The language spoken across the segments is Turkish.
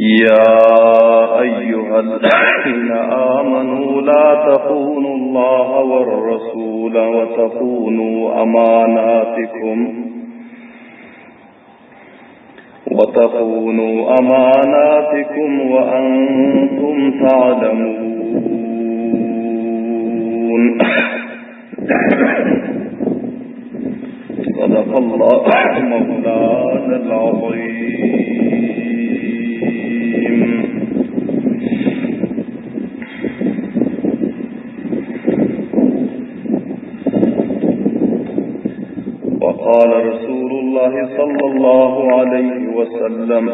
يا أيها الذين آمنوا لا تخونوا الله والرسول وتخونوا أماناتكم وأنتم تعلمون. صدق الله مولانا العظيم. وقال رسول الله صلى الله عليه وسلم: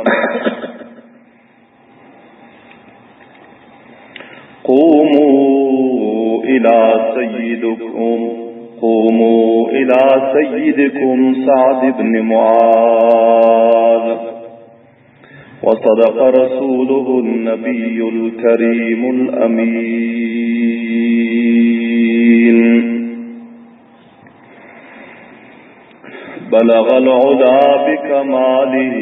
قوموا إلى سيدكم سعد بن معاذ. وصدق رسوله النبي الكريم الأمين. بلغ العلا بكماله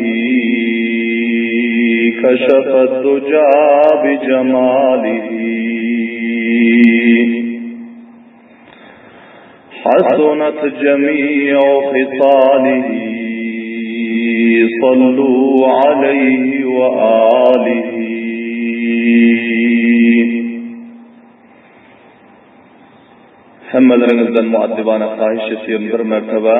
كشف الدجى بجماله حسنت جميع خصاله صلوا عليه وآله. Hemmelerinizden muaddibane kahiş ettiğim bir mertebe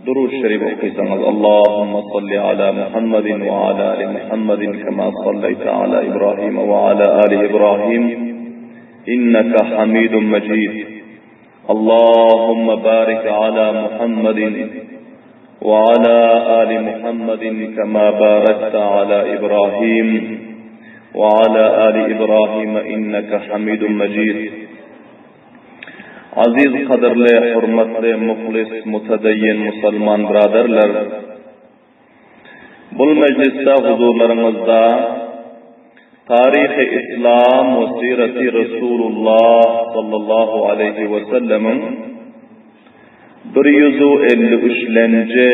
durud şerif okuysanız: Allahümme salli ala Muhammedin ve ala ali Muhammedin kema salleyte ala İbrahim ve ala ali İbrahim inneke hamidun mecid. Allahümme barik ala Muhammedin ve ala ali Muhammedin kema barakte ala İbrahim ve ala ali İbrahim inneke hamidun mecid. Aziz, qadrli, hurmatli, muxlis, mutadayyin musulmon birodarlar, bu majlisda huzurlaringizda tarixi islom va sirati Rasululloh sallallohu alayhi va sallamning 153-chi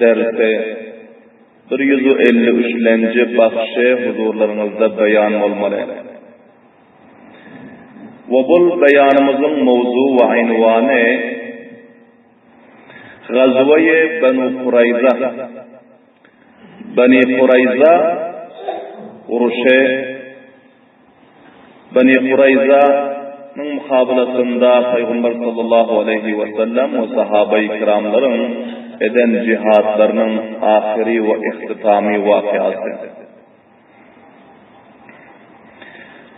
darsi, 153-chi baxshi huzurlaringizda bayon bo'lmoqda. Ve bu beyanımızın mevzu ve ünvanı Gazve-i Beni Kurayza. Beni Kurayza uruşu. Beni Kurayza'nın mukabelasında Peygamber sallallahu aleyhi ve sellem ve sahabe-i kiramların eden cihatlarının ahiri ve ihtitami vakıası.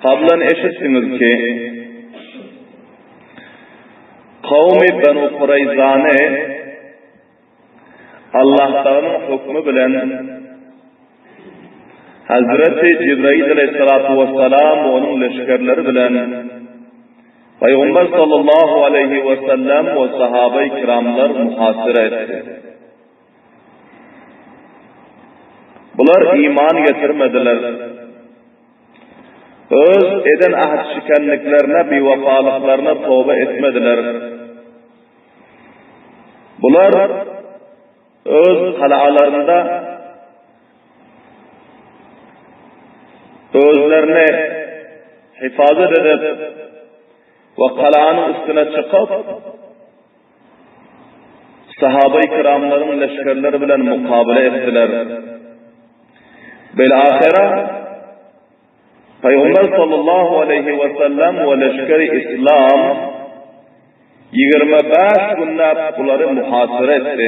Kablen eşitsiniz ki kavmi Benu Kurayza'nı Allah'tan hükmü bilen Hazreti Cibril aleyhissalatu vesselam ve onun leşkerleri bilen Peygamber sallallahu aleyhi ve sellem ve sahabe-i kiramlar muhasire etti. Bunlar iman getirmediler. Öz eden ahd şikenliklerine, bivafalıklarına tövbe etmediler. Bular öz kalalarında özlerine hifazet edip ve kalanın üstüne çıkıp sahabe-i kiramların leşkerleri bilen mukabele ettiler. Belahira Peygamber sallallahu aleyhi ve sellem ve leşkeri İslam 25 günler bunları muhasire etti.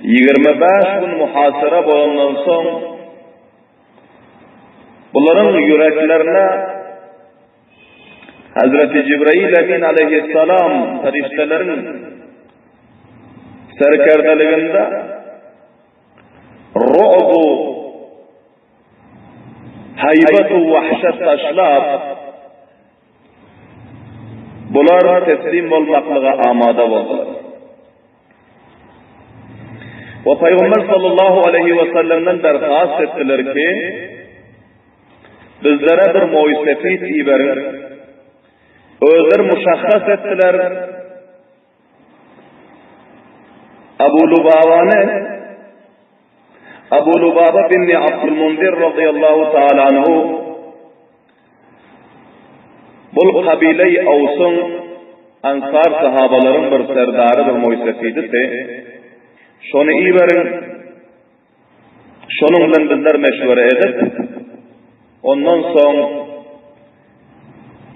25 gün muhasire bulundan son bunların yüreklerine Hazreti Cibril Emin aleyhisselam feriştelerin serkerdeliginde ru'bu haybatu vahşet taşlab bular teslim olmaklığa amada oldular. Ve Peygamber sallallahu aleyhi ve sellem'den derhast ettiler ki bizlere bir muisefit iberin. Özler muşahhas ettiler. Ebu Lubavane Abu Lubaba bin Abdülmunzir radıyallahu ta'ala anhu bul kabile-i Avs'un Ansar sahabaların bir serdarı bir moysefiydi te. Şonu iyi verin. Şonun bilen bizler meşvere edip ondan soň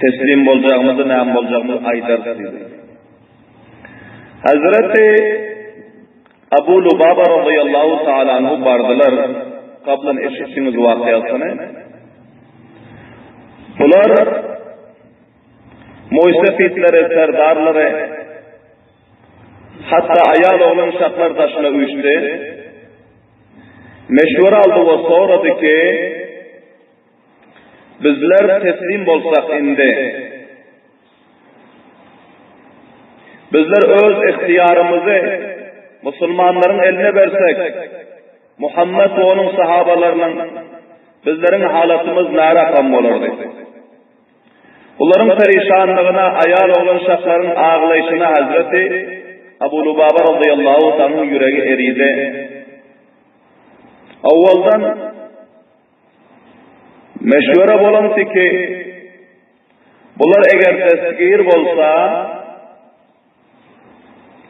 teslim bolacağımızı, näme bolacağımızı aýdarsyz. Hazreti Abu Lubaba radıyallahu ta'ala anhu bardılar. Kablan eşitçiniz wakiasyny. Bular moysefiytlere, serdarlary, hatta ayal olan şaklar taşına uyuştu. Meşvere aldı ve soradı ki bizler teslim bolsak indi. Bizler öz ihtiyarımızı Müslümanların eline versek, Muhammed ve onun sahabalarının bizlerin halatımız narakam olurdu. Bunların perişanlığına, ayal olan şakların ağlayışına Hazreti Abu Lubaba radıyallahu anh'ın yüreği eriydi. Avvaldan meşvere bolandı ki bunlar eğer tesgir bolsa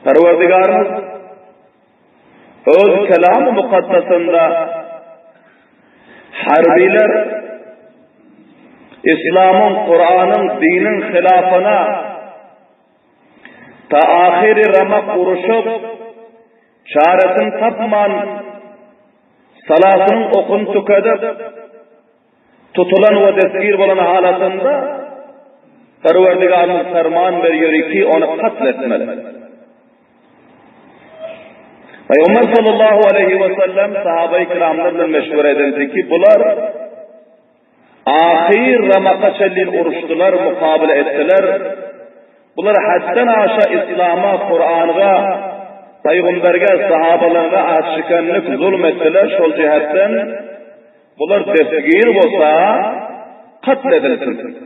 Perverdigarımız öz kelam-ı mukaddasında harbiler İslam'ın, Kur'an'ın, dinin hilafına ta ahiri ramak uruşup çaresini tapman salasının okun tükedip tutulan ve desgir bolan halatında Perverdigarımız ferman veriyor ki onu katletmeli. Peygamber sallallahu aleyhi ve sellem sahabe-i kiramlarla meşvere edildi ki bular ahir ramaka çellin uruştular, mukabele ettiler. Bular hadden aşa İslam'a, Kur'an'a, Peygamber'e, sahabalarına aşikanlık zulmettiler. Şol cihetten bular desgir bolsa katledilsin.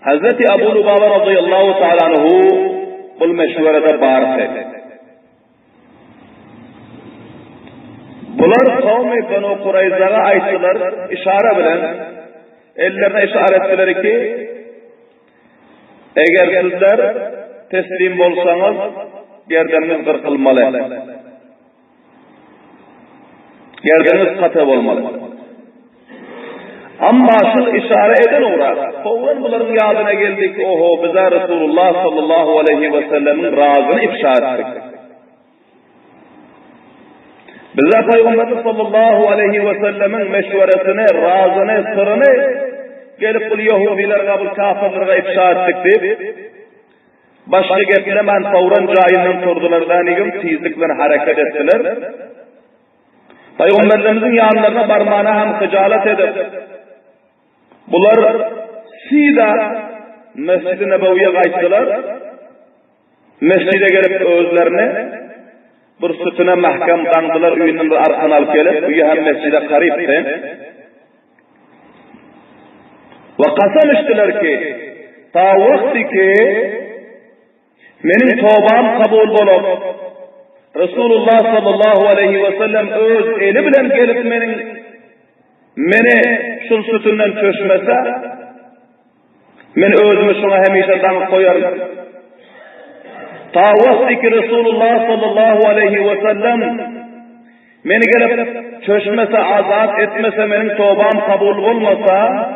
Hazreti Abu Lubaba radıyallahu ta'ala anhu bul meşverede bağırdı. Bular kavmi Banu Kurayza'ya ayttılar, işare bilen, ellerine işare ettiler ki, eğer sizler teslim bolsanız, gerdeniniz kırkılmalı. Gerdeniniz katı olmalı. Amma şu işare eden uğrar. Kovun bunların yadına geldik, oho bize Resulullah sallallahu aleyhi ve sellemin razını ifşa ettik. Bize Peygamber sallallahu aleyhi ve sellemin meşveresini, razını, sırrını gelip bu Yahudilerine, bu kafirlere ifşa ettik deyip başka geplemen fawran cayinden turdular danigim tizlikle hareket ettiler. Peygamberimizin yanlarına barmağına hem hıcalet edip bular sida Mescid-i Nebevi'ye kayıttılar. Mescide gelip özlerini bir sütüne mahkam dandılar, üyünün bir arkana alıp gelip, üyü hem mescide karipti. Ve kasam içtiler ki, ta vakti ki, menin tövbam kabul bolup, Resulullah sallallahu aleyhi ve sellem öz eli bilen gelip meni şul sütünden çöşmese, men özümü şuna hemişe danıp koyarım. Ta vakti ki Resulullah sallallahu aleyhi ve sellem meni gelip çöşmese, azat etmese, menin tövbam kabul olmasa,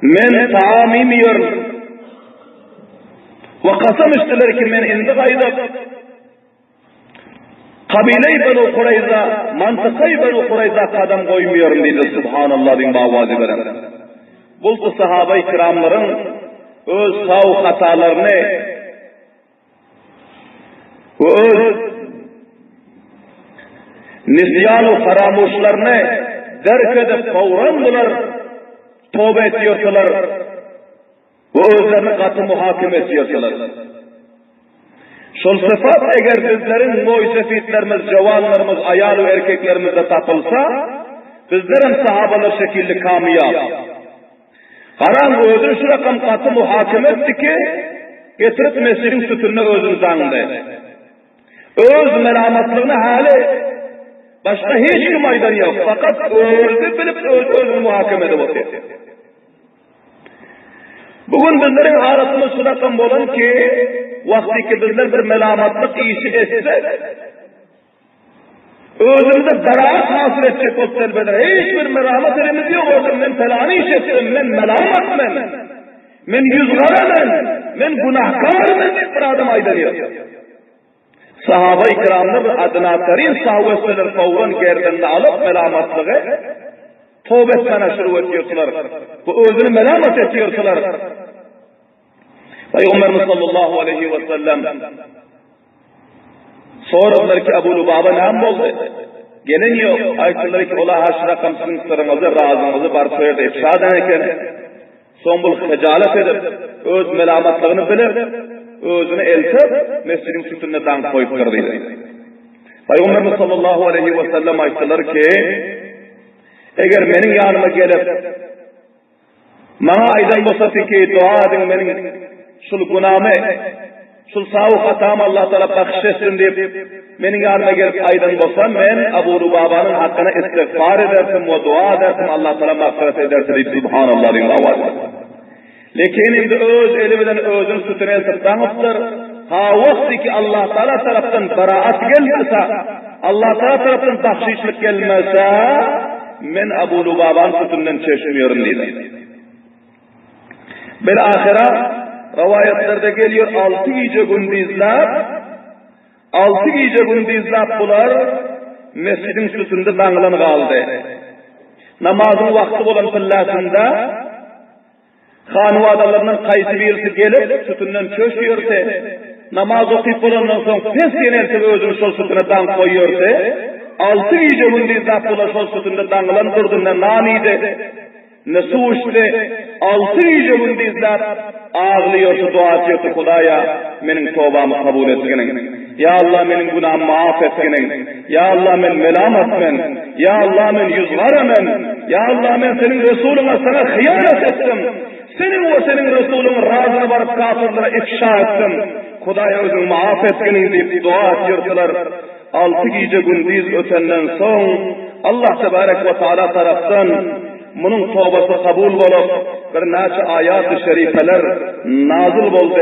men taamim yiyorum. Ve kasam içtiler ki men indi gaydap kabile-i Banu Kurayza, mantıkayı Banu Kurayza kadam koymuyorum dedi Subhanallah din bavazi veren. Bu sahabe-i kiramların öz sav hatalarını ve öz nisyan-ı faramuşlarını derk edip fawran bular tövbe ediyorsalar ve özlerini katı muhakeme ediyorsalar. Şol sıfat eğer bizlerin moysefitlerimiz, cavanlarımız, ayal ve erkeklerimizde tapılsa, bizlerin sahabalar şekilli kamiyab. Karan özünü şu rakam katı muhakeme etti ki, getirip mescidin sütününe özünü zandı. Öz melamatlygyny hali başka hiç kim aydan yok. Fakat özü bilip özünü muhakeme edip oturuyor. Bugün bizlerin arasında şunakan bolan ki vaktiki bizler bir melamatlık işi etse özümüze beraat hasıl edecek olsa elbeder. Hiçbir melamat elimiz yok olsun. Men felanı iş ettim, men melamat men yüzgara men günahkar bir adam aydanıyor. Sahaba-i kiramlar adnatarin sahabeler fawran gerdanını alıp melamatlığı tövbe etmene şuru ediyorlar. Bu özünü melamat ediyorlar. Peygamberimiz sallallahu aleyhi ve sellem sordular ki Ebu Lubaba ne oldu? Gelen yok. Ayetler ki ola haşra kamsın sırrınızı razınızı bar soyardı ifşadan eken son bul hecalet edip öz melamatlığını bilip özünü eltip mescidin sütününe dan koyup kırdıydı. Peygamberimiz sallallahu aleyhi ve sellem ayetler ki eğer menin yanıma gelip bana aydan bosatı ki dua edin menin şul günahımı şul savu hatam Allah Teala bahşetsin deyip menin yanıma gelip aydan bosan men Ebu Lubaba'nın hakkına istiğfar edersin ve dua edersin Allah Teala mağfiret edersin deyip subhanallah diyeyim avazı. Lekin indi öz elimden özün sütüne eltip tanıptır. Ha vakti ki Allah Teala taraftan beraat gelmese, Allah Teala taraftan bahşişlik gelmese men Ebu Lubaba'nın sütünden çeşmiyorum deydi. Bel ahira rivayetlerde geliyor 6 gece gündüzler bular mescidin sütünde dağılan kaldı. Namazın vakti olan pillasında hanı adamlarından kaysi birisi gelip sütünden çöşüyorsa namaz okuyup olandan sonra pes yenelse özünü sol sütüne dan koyuyorsa 6 gece gündüzler bular sol sütünde dağılan durduğunda naniydi. Ne su içti, 6 gece gündüzler ağlıyorsa, dua ediyorsa Hudaya, benim tövbamı kabul etginin. Ya Allah benim günahımı maaf etginin. Ya Allah men melamat men. Ya Allah men yüzgara men. Ya Allah men senin Resulüne sana hıyanet ettim. Senin ve senin Resulünün razına varıp kafirlere ifşa ettim. Hudaya özünü maaf etginin deyip dua ediyorsalar. 6 gece gündüz ötenden son Allah Tebarek ve Teala taraftan bunun tövbesi kabul bolup bir neçe ayat-ı şerifeler nazil boldu.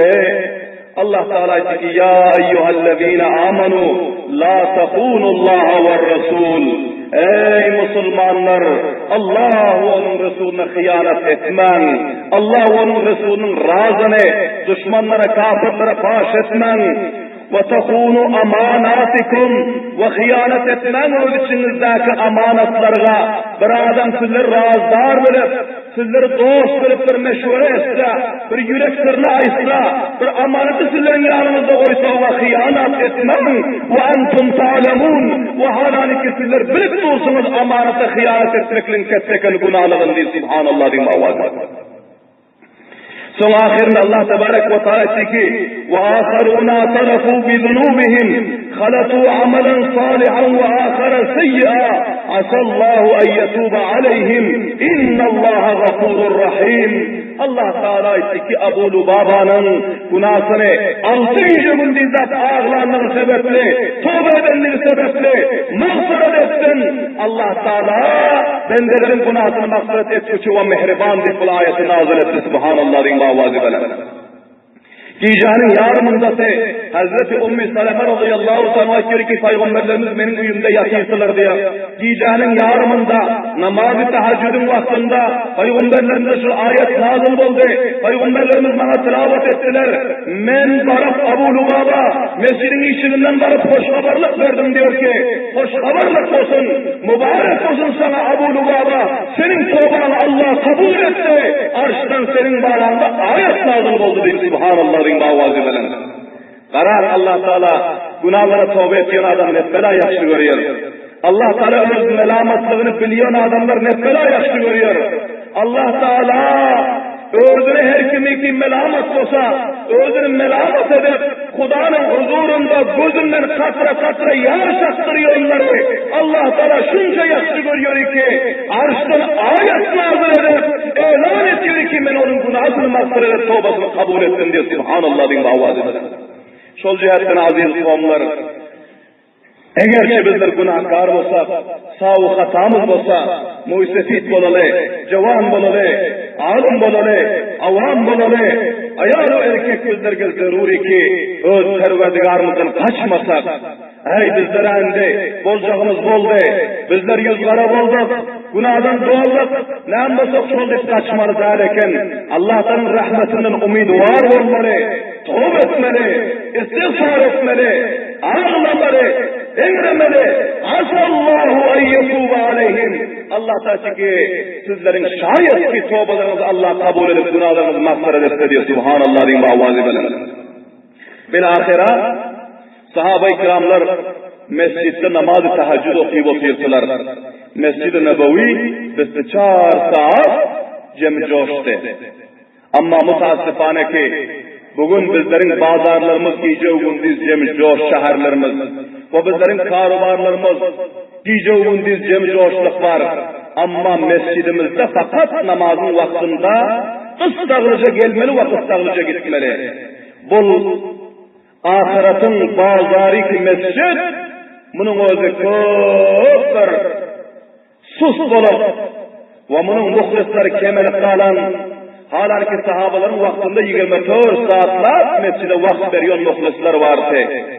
Allah Teala aytdı ki ya eyyuhellezine amanu la tahunullaha ve rasul. Ey Müslümanlar, Allah ve onun Resulüne hıyanet etmen, Allah ve onun Resulünün razını düşmanlara, kafirlere paş etmen. وَتَخُونُوا أَمَانَاتِكُمْ وَخِيَانَةَ etmen öz içinizdeki amanatlarga bir adam sizler razdar bilip, sizler dost bilip bir meşvere etse, bir yürek sırrını aysa, bir amanatı sizlerin yanınızda koysa ve hıyanat etmen وَاَنْتُمْ تَعْلَمُونَ ve halani ki sizler bilip dursunuz amanata hıyanat etmekle kessekel günahlarını değil subhanallah diyeyim avazı. Son ahirinde Allah Tebarek ve Teala etti ki وَآخَرُونَ اَعْتَرَفُوا بِذُنُوبِهِمْ خَلَطُوا عَمَلًا صَالِحًا وَآخَرَ سَيِّئًا عَسَى اللّٰهُ اَنْ يَتُوبَ عَلَيْهِمْ اِنَّ اللّٰهَ غَفُورٌ رَحِيمٌ. Allah Teala etti ki Ebu Lubaba'nın günahını 6 gece gündüzler ağırlandığı sebeple, tövbe edenleri sebeple mağfiret etsin. Allah Teala bendelerin günahını mağfiret etmiş ve mehriban deyip bu ayeti nazil etti. Subhanallah diyeyim avazı böyle. Gecenin yarımındası Hazreti Ummi Saleme radıyallahu anha diyor ki Peygamberlerimiz benim uyumda yatıyorlar diye. Gecenin yarımında namaz-ı teheccüdün vaktinde Peygamberlerimize şu ayet nazil oldu. Peygamberlerimiz bana tilavet ettiler. Men barıp Ebu Lubaba mescidin içinden barıp hoş haberlik verdim diyor ki hoş haberlik olsun, mübarek olsun sana Ebu Lubaba. Senin tövbanı Allah kabul etti. Arştan senin bağlamda ayet nazil oldu diyor. Subhanallah. Karar Allah Teala günahlara tövbe ediyor adam ne bela yaşlı görüyor. Allah Teala öz melamatlığını biliyor adamlar ne bela yaşlı görüyor. Allah Teala özüne her kimi ki melamat olsa özünü melamat edip Kuda'nın huzurunda gözünden katra yaş aktırıyor onları. Allah Teala şunca yaşlı görüyor ki arştan ayet nazil edip elan ediyor ki ben onun günahını mağfiret edip tövbesini kabul ettim diye subhanallah diyeyim avazı. Şol cihetten aziz kavimler Eğer bizler günahkar olsak, sağ-ı hatamız olsa, muisefit bolalı, cevan bolalı, alim bolalı, avam bolalı, ayar erkek bizlerge zaruri ki, öz perverdigarımızdan kaçmasak, ey bizler endi, bolcağımız boldu, bizler yüzgara bolduk, günahdan doğaldık, ne anlasak şolduk kaçmalı derken, Allah'tan rahmetinden umidvar olmalı, tövbe etmeli, istiğfar etmeli, ağlamalı, emremeli, asallahu en yetuba aleyhim. Allah ta ki sizlerin şayet ki tövbelerinizi Allah kabul edip günahlarınızı mağfiret etse diye subhanallah diyeyim avazi belen. Bilahira sahabe-i kiramlar mescitte namaz-ı teheccüd okuyup oturdular. Mescid-i Nebevi bizde 4 saat cem coştu. Ama mutaassifane ki bugün bizlerin bazarlarımız iyice uygun dizcemiz coş şehirlerimiz ve bizlerin karubarlarımız iyice uygun dizcemiz coşluk var. Ama mescidimizde fakat namazın vaktinde ıstağlıca gelmeli ve ıstağlıca gitmeli. Bu ahiretin bazariki mescid bunun özü köptür, sus dolu ve bunun muhlisleri kemeli kalan halanki sahabaların vaktinde 24 saatler mescide vakt veriyor muhlisler vardı.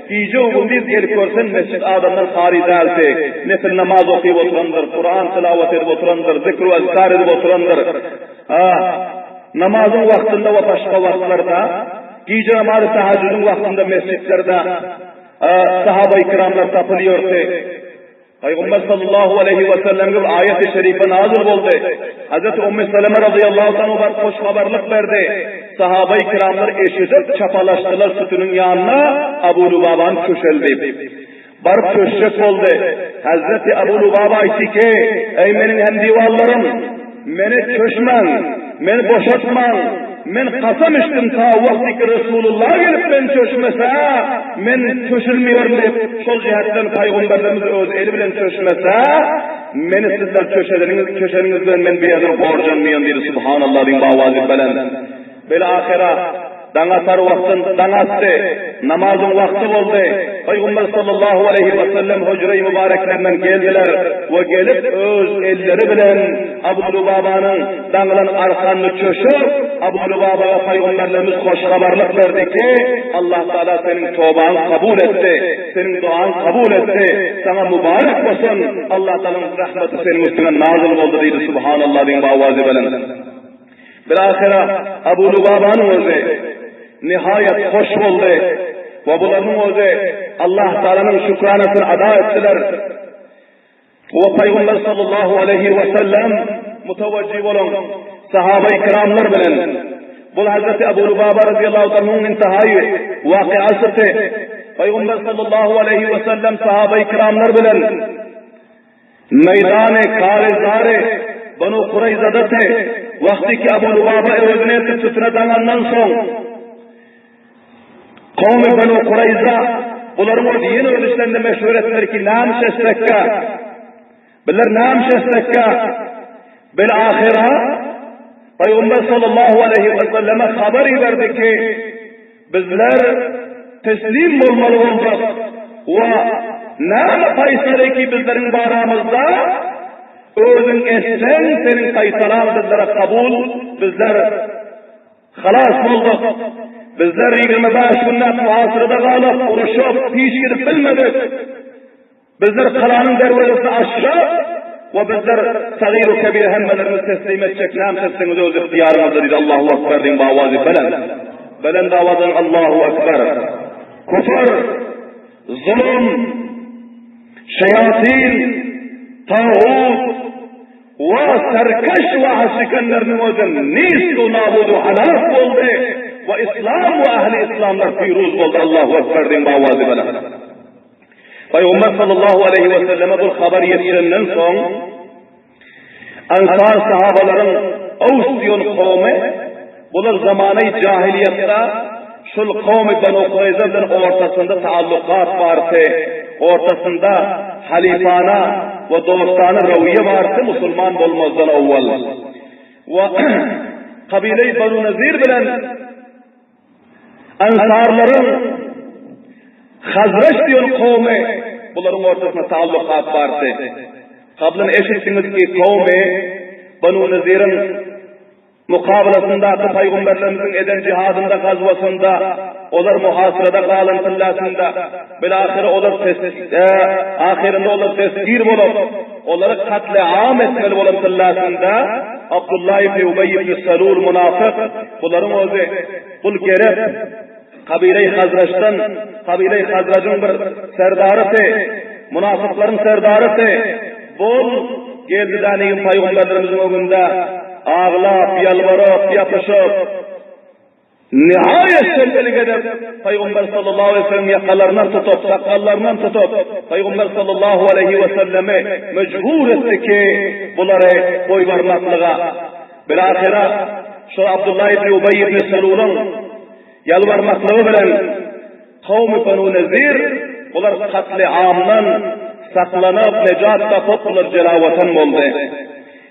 İyice uygun biz gelip görsen mescid adamdan harizeldi. Nefil namaz okuyup oturandır, Kur'an tilavet edip oturandır, zikr ve ezkar edip oturandır. Namazın vaktinde ve başka vaktlarda, gece namazı teheccüdün vaktinde mescidlerde sahabe-i kiramlar tapılıyordu. Peygamber sallallahu aleyhi ve sellem'in ayet-i şerife nazil oldu. Hazreti Ümmü Seleme radıyallahu anh'a hoş haberlik verdi. Sahabe-i kiramlar eşitip çapalaştılar sütünün yanına, Abu Lubaba'nın köşeldi. Barıp köşek oldu. Hazreti Abu Lubaba ise ki, ey menin hem divallarım, meni köşmen, meni boşatman, men kasam içtim ta vakti ki Resulullah gelip ben köşmese, men köşülmüyorum deyip, şol cihetten Peygamberimiz öz eli bilen köşmese, meni sizler köşeninizden men bir yerden borcanmayan deydi, subhanallah din bavazi belen. Böyle ahira, dangasar vaktin dangastı, namazın vakti oldu. Peygamber sallallahu aleyhi ve sellem hücre-i mübareklerinden geldiler ve gelip öz elleri bilen Abu Lubaba'nın dangılan arkanını çöşüp Abu Lubaba'ya Peygamberlerimiz hoş haberlik verdi ki Allah Teala senin tövbanı kabul etti, senin duan kabul etti, sana mübarek olsun, Allah Teala'nın rahmeti senin üstüne nazil oldu deydi subhanallah din bavazi belen. Bilahira Abu Lubaba'nın özü nihayet hoş oldu ve bunların özü Allah Teala'nın şükranetini ada ettiler. Ve Peygamber sallallahu aleyhi ve sellem mutevecih olun sahabe-i kiramlar bilen bu Hazreti Abu Lubaba radıyallahu anh'ın intihayı vakıasıdır. Peygamber sallallahu aleyhi ve sellem sahabe-i kiramlar bilen meydan-ı kârizâr-ı Banu Kureyza'dadır. Vakti ki Abu Lubaba özüne sütüne danandan son kavmi Banu Kureyza bunların o yeni ölüşlerinde meşhur ettiler ki nam şestekka bizler nam şestekka bil ahira Peygamber sallallahu aleyhi ve selleme haber verdi ki bizler teslim olmalı olduk ve nam faysale ki bizlerin baramızda özün esen senin kaysalan bizlere kabul bizler halas olduk. Bizler 25 günlük muhasırada kalıp, uruşup, hiç gidip bilmedik. Bizler kalanın dervecesi aşağı ve bizler sagir-u kebir hemmelerimizi teslim edecek. Ne teslimimizi öz ihtiyarımızda dedi. Allahu Ekber din bavazi belen. Belen davadan Allahu Ekber. Kufr, zulüm, şeyatin, tağut ve serkeş ve haşikenlerinin özün nistu nabudu halak oldu. Ve İslam ve ahli İslamlar firuz oldu. Allahu Ekber din bavazi belen. Peygamber sallallahu aleyhi ve selleme bu haber yetişenden son Ansar sahabaların Avs diyon kavmi bunlar zamanı cahiliyette şul kavmi Banu Kureyza'nın ortasında taallukat vardı. Ortasında halifana ve dostana raviye vardı Müslüman olmazdan evvel. Ve kabile-i Banu Nazir bilen Ansarların Hazreç diyor kavmi buların ortasında taallukat vardı. Kablan eşittiniz ki kavmi Banu Nezir'in mukabelasında, Peygamberlerimizin eden cihadında, gazvasında, olar muhasırada qalıntılasında, bilahire olar ahirinde olar teskir bolup, oları katliam etmeli bolantıllasında, Abdullah ibn Ubey ibn Salul münafık, buların özü kul gerep, kabile-i Hazraç'tan, kabile-i Hazraç'ın bir serdarısı, münafıkların serdarısı, bol geldi daniyin Peygamberlerimizin önünde, ağlap, yalvarıp, yapışıp, nihayet selbelik edip, Peygamber sallallahu aleyhi ve sellem yakalarından tutup, sakallarından tutup, Peygamber sallallahu aleyhi ve sellemi mecbur etti ki, bunları koy varmaklığa. Bilahire, şu Abdullah ibn Ubey ibn Salul'un yalvarmaklığı bilen, kavmi Banu Nezir, bunlar katliamdan saklanıp, necat tapıp, bunlar celavatan oldu.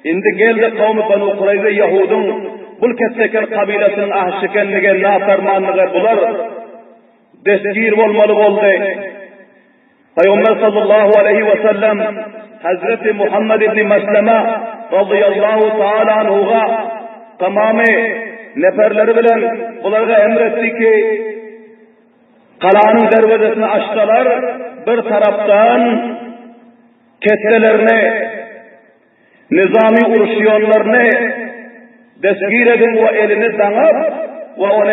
Indi geldi kavmi Banu Kurayza Yahudun bul ketteker kabilesinin ahşikenlige, nafermanlige bular deskir olmalı oldu. Peygamber sallallahu aleyhi ve sellem Hazreti Muhammed ibn Mesleme radıyallahu ta'ala anhuga tamamı neferleri bilen bularga emretti ki kalanın dervazesini açtılar, bir taraftan kettelerini, nizami uruşiyonlarını deskir edin ve elini danıp ve onu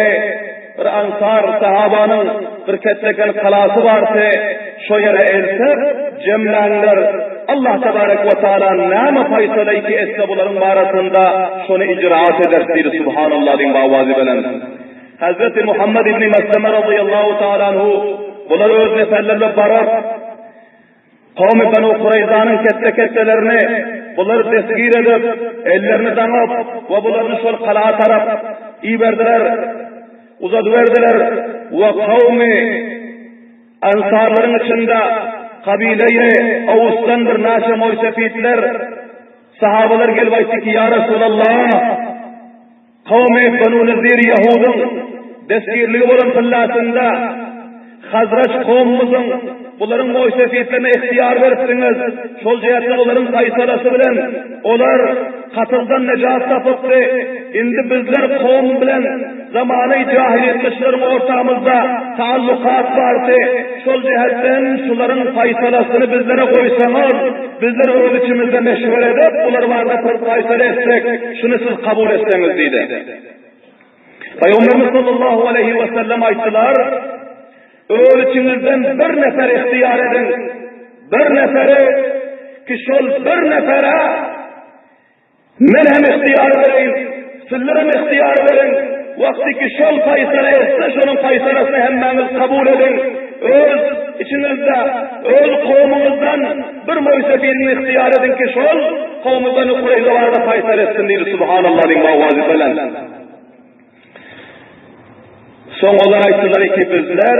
bir ansar sahabanın bir ketteken kalası varsa şu yere elsep cemlenler Allah tebarek ve teala nama faysalayı ki etse buların arasında şunu icraat edersiydi subhanallah din bavazi belen. Hazreti Muhammed ibn Mesleme radıyallahu teala anhu bunları öz neferlerle barar kavmi Banu Kurayza'nın kettelerini bunları teskir edip, ellerini danıp ve bunların şol kalağa taraf iyi verdiler, uzadıverdiler ve kavmi ansarların içinde kabileyi Avus'tan bir naşe moysefitler, sahabeler gelip ki ya Resulallah, kavmi Banu Nezir Yahud'un deskirliği olan fıllasında Hazraç kavmimizin bunların moysefiyetlerine ihtiyar verirsiniz. Şol cihetler onların kaysalası bilen olar katıldan necat tapıptı. Indi bizler kavm bilen zamanı cahiliyet kişilerin ortamızda taallukat vardı. Şol cihetten şuların kaysalasını bizlere koysanız bizler öz içimizde meşvere edip bunlar varda kaysala etsek şunu siz kabul etseniz dedi. Peygamberimiz sallallahu aleyhi ve sellem ayttılar, öl içinizden bir nefer ihtiyar edin. Bir neferi ki şol bir nefere men hem ihtiyar verin, sizlerim ihtiyar verin. Vakti ki şol faysala etse şunun faysalasını hemmeniz kabul edin. Öz içinizde, öz kavminizden bir moysefiyini ihtiyar edin ki şol kavmimizden Kureyzalarda faysal etsin dedi subhanallah din mavazi falan. Son olarak ayttılar ki bizler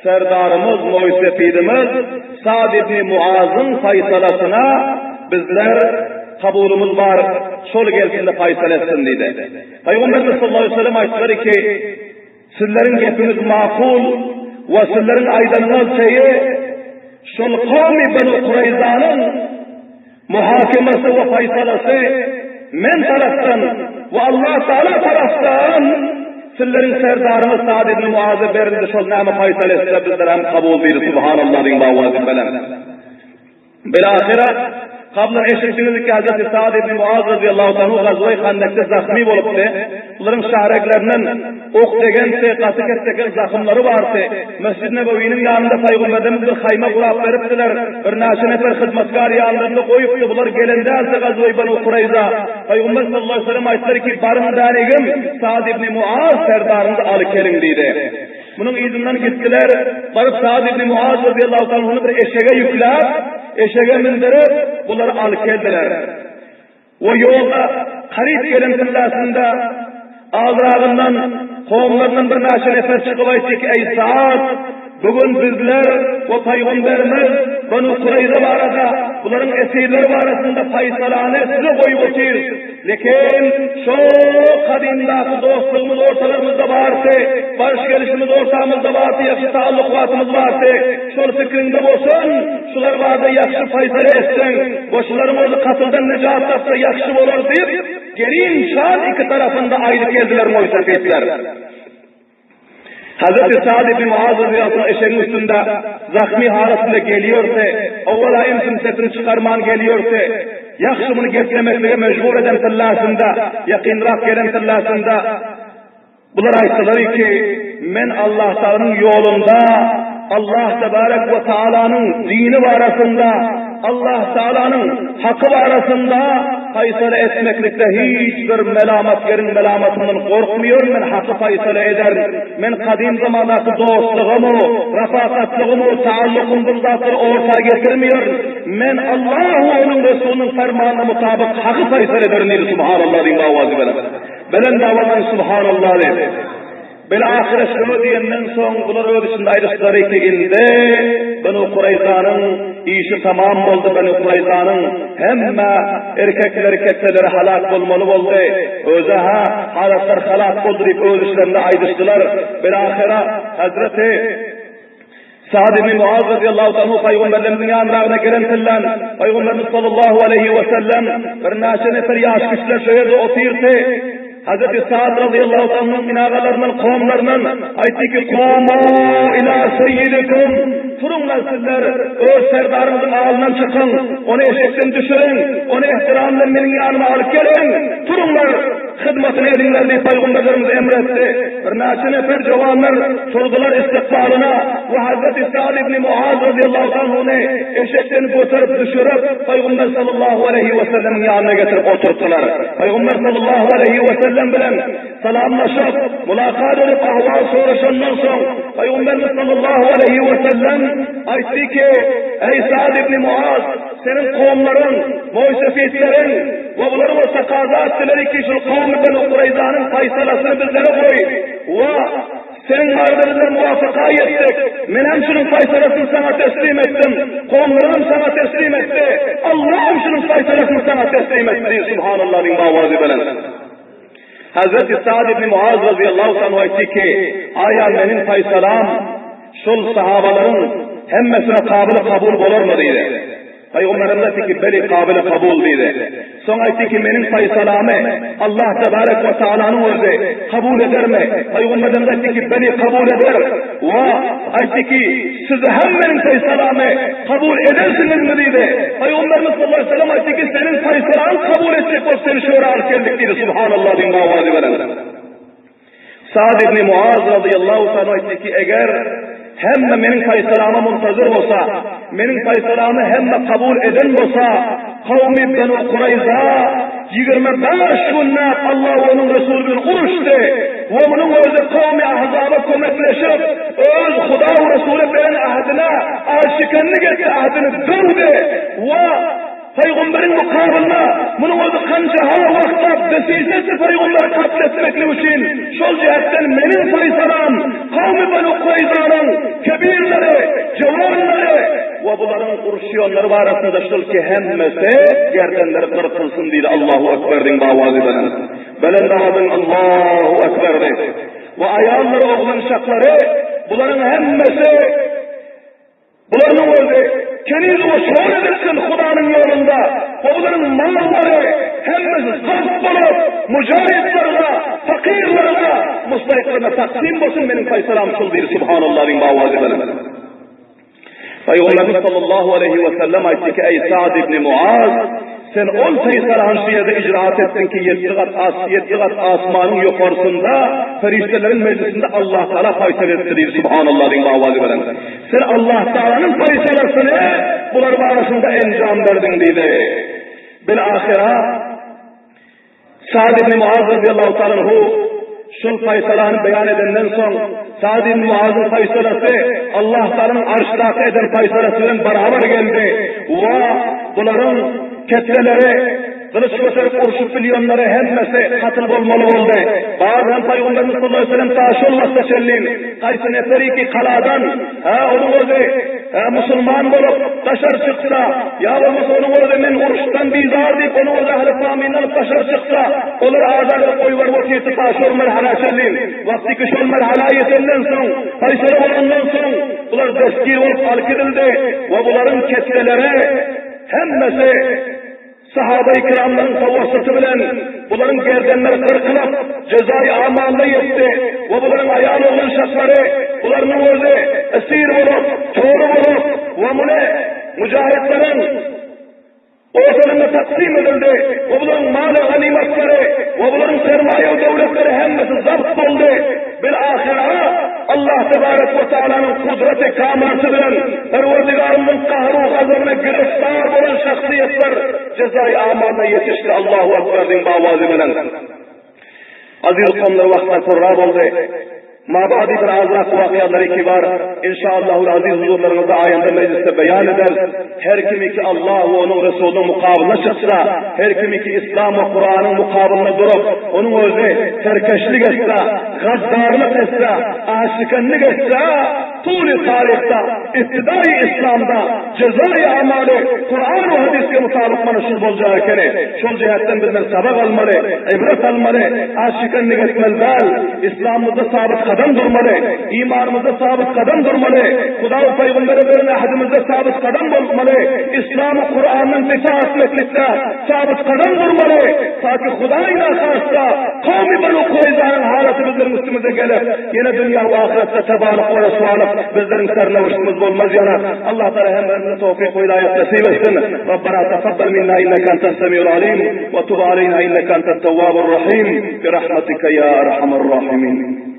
serdarımız, moysefidimiz Sa'd ibn Muaz'ın faysalasına bizler kabulümüz var, şol gelsin de faysal etsin dedi. Peygamber sallallahu aleyhi ve sellem ayttılar ki sizlerin gepiniz makul ve sizlerin aydınlığı şeyi şol kavmi Banu Kurayza'nın muhakemesi ve faysalası men taraftan ve Allah Teala taraftan sizlerin serdarımız Sa'd ibn Muaz'a verildi şol nama faysal etse bizler hem kabul biri subhanallah din bavazi falan. Bilahire kablan eşittiniz ki Hazreti Sa'd ibn Muaz radıyallahu anhu gazvay Handak'ta zahmi boluptu. Bunların şahreklerinden ok degense, katı kettekin zahımları vardı. Mescid-i Nebevi'nin yanında Peygamberimiz bir hayma kurap veriptiler. Bir naşi nefer hizmetkar yanlarında koyuptu. Bunlar gelende alsa gazvay Banu Kurayza. Peygamber sallallahu aleyhi ve sellem aytları ki barın danigim Sa'd ibn Muaz serdarınızı alıkelin dedi. Bunun izinden gittiler. Barıp Sa'd ibn Muaz radıyallahu anhu'nu bir eşeğe yükler. Eşeğe mindirip bunları alıp geldiler. O yolda karip gelen kıllasında ağzırağından, kovumlarından bir naşe nefer çıkıp aytı ki ey Sa'd Bugün bizler o Peygamberimiz Banu Kurayza barada, bunların esirleri arasında faysalane size koyup otur. Lekin şu kadimdaki dostluğumuz ortalarımızda varsa, barış gelişimiz ortamızda varsa, yakşı taallukatımız varsa, şol fikrinde olsun, şular varda yakşı faysale etsen, boşuların orada katıldan necat tapsa yakşı olur deyip, gelin şan iki tarafında ayrı gezdiler muhtemelen. Hazreti Sa'd ibn Muaz radıyallahu anh eşeğin üstünde zahmi halasıyla geliyorsa, evvela imsimsetini çıkarman geliyorsa, yakşımını getlemekle mecbur eden tıllasında, yakinrak gelen tıllasında, bunlar ayetleri ki, men Allah Teala'nın yolunda, Allah Tebarek ve Teala'nın dini arasında, Allah Teala'nın hakkı arasında faysale etmeklikte hiçbir melamat yerin melamatından korkmuyor. Men hakkı faysale eder. Men kadim zamandaki dostluğumu, rafakatlığımı, taallukumu zatları ortaya getirmiyor. Men Allah'u onun Resulünün fermanına mutabık hakkı faysale eder. Subhanallah diyeyim avazi belen. Belen davadan Subhanallah diyeyim. Bel ahire şunu diyenden son bunlar ödüsünde ayrışları ki indi Banu Kurayza'nın işi tamam oldu. Banu Kurayza'nın hemme erkekleri ketteleri halak olmalı oldu. Özeha halatlar halak oldu deyip ödüslerinde ayrıştılar. Bel ahire Hazreti Sa'd ibn Muaz radıyallahu anhu Peygamberimizin yanına gelen tillen Peygamberimiz sallallahu aleyhi ve sellem bir naşe nefer yaş güçler şöyle oturdu. Hazreti Sa'd radıyallahu anh'ın minagalarından, kavimlerinden aytti ki "Kumu ila seyyidikum." Turunlar sizler, öz serdarınızın ağzından çıkın, onu eşekten düşürün, onu ihtiramla benim yanıma alıp gelin. Turunlar, hizmetini edinler diye Peygamberlerimiz emretti. Bir naçı nefer cevanlar sordular istikbalına ve Hazreti Sa'd ibn Muaz radıyallahu anh'ını eşekten götürüp düşürüp Peygamber sallallahu aleyhi ve sellem'in yanına getirip oturttular. Peygamber sallallahu aleyhi ve sellem bilen salamlaşıp, mülakat edip ahval soruşandan sonra Peygamberimiz sallallahu aleyhi ve sellem aytti ki ey Sa'd ibn Muaz senin kavimlerin, muysefitlerin ve bunların o takaza ettileri ki şu kavmi Banu Kurayza'nın faysalasını bizlere koy ve senin varlığına muvafaka ettik. Men hem şunun faysalasını sana teslim ettim. Kavimlerim sana teslim etti. Allah'ım şunun faysalasını sana teslim etti. Subhanallah bin mavazi belen. Hazreti Sa'd ibn Muaz radıyallahu anh etti ki aya benim faysalam şul sahabaların hemmesine kabul olur mu dedi. Peygamberimiz dedi ki beli kabul kabul dedi. Sonra etti ki benim faysalamı Allah Tebarek ve Teala'nın orada kabul eder mi? Peygamberimiz dedi ki beli kabul eder. Ve etti ki siz hem benim faysalamı kabul edersiniz mi dedi. Peygamberimiz sallallahu aleyhi ve sellem etti ki senin faysalan kabul edecek o seni şöyle arkellik dedi. Subhanallah bin mavazi veren. Sa'd ibn Muaz radıyallahu anh etti ki eğer hem benim faysalama muntazır olsa, benim faysalamı hem kabul eden olsa, kavmi Banu Kurayza 25 günler Allah onun Resulü'nün uruştu ve bunun özü kavmi ahzaba kömekleşip öz Huda ve Resulü veren ahdine aşikenlik etti, ahdini kırdı ve Peygamberin mukabilinde bunun özü kancaha vakta desisesi Peygamberi katletmekle için şol cihetten benim faysalam kavmi Banu Kurayza'nın kebirleri, cevanları ve bunların urşiyonları var arasında şol ki hemmesi gerdenleri kırpılsın diye Allahu Ekber'in bavazi belen. Belen dağıdın Allahu Ekber'di. Ve ayağları oğlan şakları bunların hemmesi bunların özü kendinizi o şuur edilsin Huda'nın yolunda. Onların malları hemmesi sarf olup mücahitlerine, fakirlerine, mustahiklerine taksim olsun benim faysalam şul bir Subhanallah bin bavazi belen. Peygamberimiz sallallahu aleyhi ve sellem aytti ki ey Sa'd ibn Muaz sen 10 faysalı hanşiyede icraat ettin ki 7 kat asmanın yukarısında feriştelerin meclisinde Allah Teala faysal ettirir Subhanallah bin bavazi veren. Sen Allah Teala'nın faysalasını bunlar arasında encam verdin dedi. Bilahira Sa'd ibn Muaz radıyallahu anhu şul faysalanı beyan edenden son Sa'd ibn Muaz'ın faysalası Allah Teala'nın arştaki eden faysalasıyla beraber geldi. Ve bunların ketleleri kılıç gösterip uruşup milyonları hemmesi katıl bolmalı oldu. Bazen Peygamberimiz sallallahu aleyhi ve sellem taş olmazsa şellin. Kaysı neferi ki kaladan, onun Müslüman bolup taşar çıksa, ya olmasa onun orada men uruştan bizar deyip onun orada ahli faminden alıp taşar çıksa, olur ağzarda koyuvar vakiti taş olmar hala şellin. Vakti kış olmar hala yeterinden son, Kayseri olandan son, bunlar deskir olup halk edildi ve bunların ketreleri hemmesi sahabe-i kiramların tavasıtı bilen bunların gerdenleri kırkılıp cezai amalda yetti ve bunların ayağını olan şakları bunların orada esir olup, çoğru olup ve bunu mücahitlerin ortalarına taksim edildi ve bunların mal-i ganimetleri ve bunların sermaye devletleri hemmesi zapt oldu. Bilahira Allah Tebarek ve Teala'nın kudreti kamatı bilen Perverdigarının kahru gazabına giriftar olan şahsiyetler cezai amalda yetişti. Allahu Ekber'in bavazi bilen. Aziz kavmler vaktlar kurrab oldu. Mabadi bir azrak vakiyaları ki var. İnşallahul aziz huzurlarınızda ayında mecliste beyan eder. Her kimi ki Allah ve onun Resulü'nün mukabılına çıksa, her kimi ki İslam ve Kur'an'ın mukabılına durup, onun özü terkeşlik etse, gaddarlık etse, aşıkanlık etse, tûl-i tarihte, iftidai İslam'da, cezai amali, Kur'an ve hadis'e mutabık manışır bolacağı kere, şol cihetten bizler sabak almalı, ibret almalı, aşıkanlık etmeliler, İslam'ımızda sabit kadam durmalı, imanımızda sabit kadam durmalı, Kuda ve Peygamber'e veren ahadimizde sabit kadam durmalı, İslam-ı Kur'an'ın itaat etmekte sabit kadam durmalı, ta ki Kuda'yla karşıda kavmi Benu Kureyza'nın halatı bizlerin üstümüze gelir, yine dünya ve ahirette tebarek ve resulü bizlerin sernevişimiz olmaz yana. Allah Teala hem verimize tevfik ve hidayet nasip etsin. Rabbena tefaddal minna inneke entes semiyul alim ve tub aleyna inneke entet tevvabur rahim bi rahmetike ya erhamer rahimin.